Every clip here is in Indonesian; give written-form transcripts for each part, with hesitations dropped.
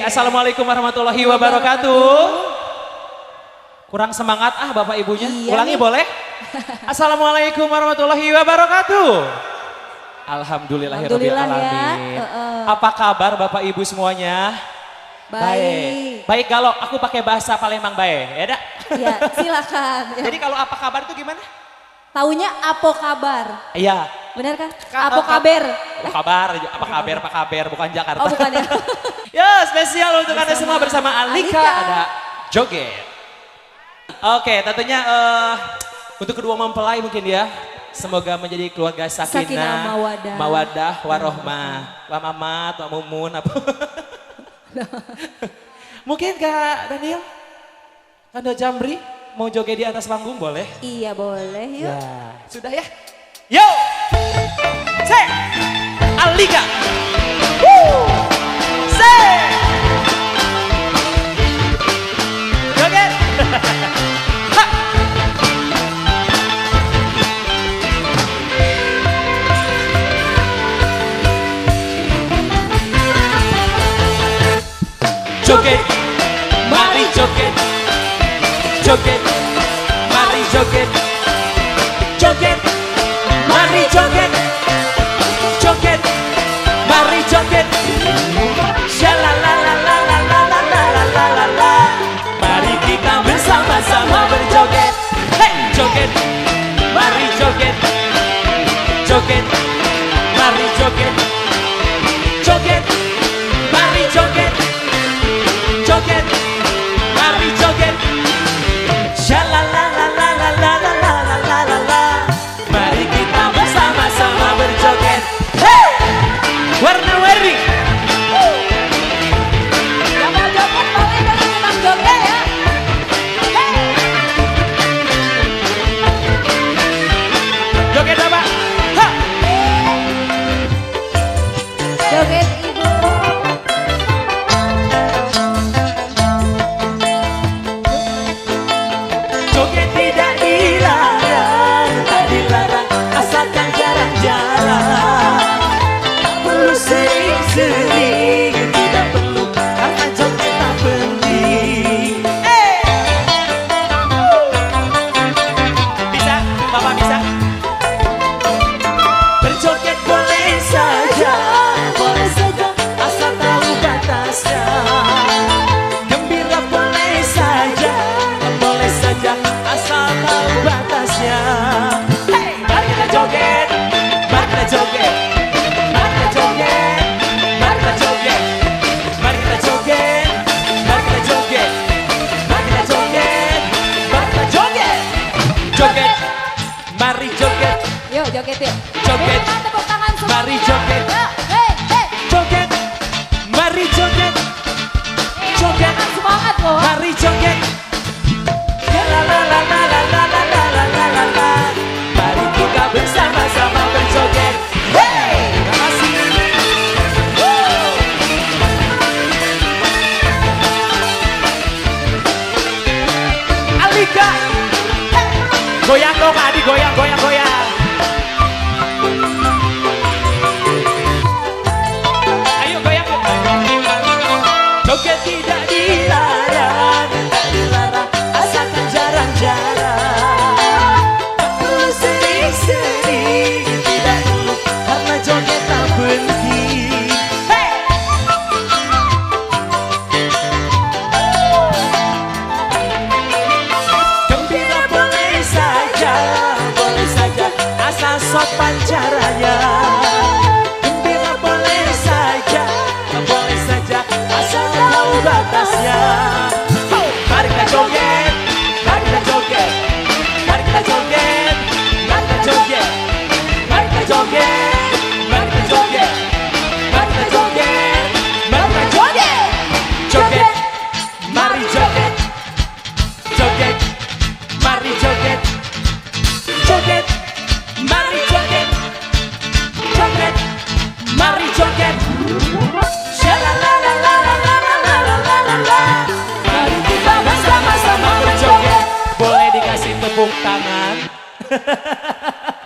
Assalamualaikum warahmatullahi wabarakatuh. Kurang semangat bapak ibunya. Iya Ulangi nih. boleh? Assalamualaikum warahmatullahi wabarakatuh. Alhamdulillahirabbil alamin. Apa kabar bapak ibu semuanya? Baik. Baik kalau aku pakai bahasa Palembang baik, ya dak? Ya, silakan. Ya. Jadi kalau apa kabar itu gimana? Taunya apo kabar. Iya. Benar kan? Apo kabar. Apa kabar, bukan Jakarta. Oh bukan ya. Ya spesial untuk Anda semua bersama Alika. Ada joget. Oke tentunya untuk kedua mempelai mungkin ya. Semoga menjadi keluarga sakinah, mawadah, warohmah, wa mamat, wa mumun. Mungkin Kak Daniel, Kak Jamri mau joget di atas panggung boleh? Iya boleh yuk. Ya, sudah ya? Yo! Cek! Alika! Woo! Say! Joget! Ha! Joget! Mari joget! Joget! Mari joget! Joget! Mari joget! Joget! Mari joget! Shalalalalalalalalalalala. Mari kita bersama-sama berjoget. Hey! Joget! Mari joget! Joget! Mari joget! Joget! Mari joget! Joget! Mari joget! Shalalalalalalalalalalala. Mari kita bersama-sama berjoget. Hey! Warna-warni. Yang mau joget boleh dengan tukang joget ya. Hey! Joget apa? Ha! Joget ibu. Joget tidak dilarang, tak dilarang, asalkan jarang-jarang. Tak perlu sering-sering, tidak perlu karena joget tak penting. Bisa, Bapak bisa? Berjoget boleh saja, asal tahu batasnya. Gembira boleh saja, asal tahu batasnya. Hey, mari kita joget, mari kita joget, mari kita joget, mari kita joget, mari kita joget, mari kita joget, mari kita joget, mari kita joget, joget, mari joget, Yuk joget yuk. Joget. Berikan tepuk tangan semua. Mari joget. Hey, hey. joget, mari joget, joget, Semangat loh. mari joget. Lalalalalalalalalala. Mari kita bersama-sama berjoget. Hey! Terima kasih. Woo! Alika. Hey! Goyang dong Adi, goyang, goyang, goyang. Ayo goyang. Joget tidak dilarang, tak dilarang, asalkan jarang-jarang. Tak perlu sering-sering, tidak perlu karena joget tak penting. Hey! Gembira boleh saja, asal sopan caranya. Gembira boleh saja, asal tahu batasnya. Oh, mari kita joget, mari kita joget, mari kita joget, mari kita joget, mari kita joget, mari kita joget, mari kita joget, mari kita joget, joget, mari joget, joget, mari joget, joget, mari joget, joget, mari joget. Mari kita bersama-sama berjoget. Boleh dikasih tepuk tangan.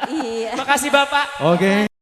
Iya. Makasih Bapak. Oke.